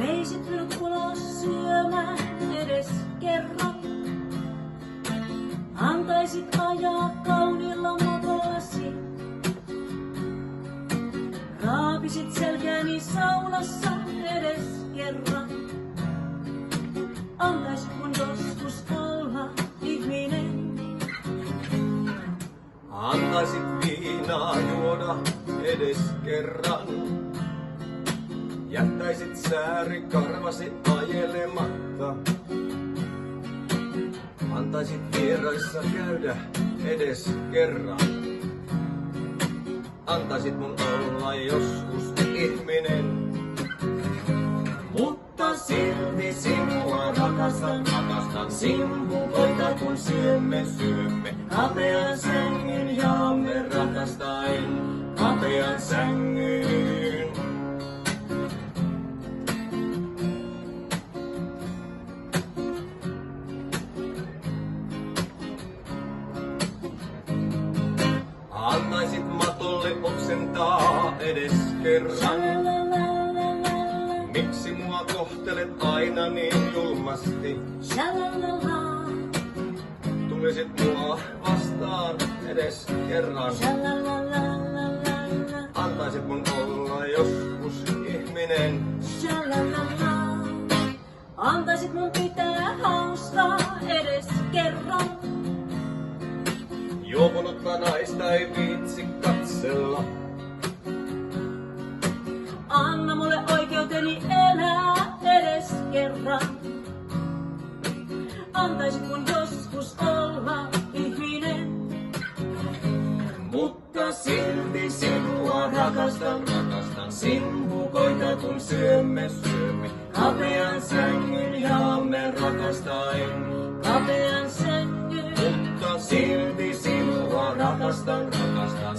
Veisit minut ulos syömään edes kerran. Antaisit ajaa kauniilla mopollasi. Raapisit selkääni saunassa edes kerran. Antaisit mun joskus olla ihminen. Antaisit viinaa juoda edes kerran. Jättäisit säärikarvasi ajelematta. Antaisit vieraissa käydä edes kerran. Antaisit mun olla joskus ihminen. Mutta silti sinua rakastan, rakastan. Simpukoita kun syömme, syömme. Kapean sängyn jaamme rakastaen. Kapean sängyn. Antaisit matolle oksentaa edes kerran. Miksi mua kohtelet aina niin julmasti? Tulisit mua vastaan edes kerran. Antaisit mun olla joskus ihminen. Antaisit mun pitää hauskaa edes kerran. Juopunutta naista ei viitsi katsella. Anna mulle oikeuteni elää edes kerran. Antaisit mun joskus olla ihminen. Mutta silti sinua rakastan, rakastan. Simpukoita kun syömme, syömme. Kapean sängyn jaamme rakastaen. Kapean sängyn. Mutta silti sinua rakastan, rakastan.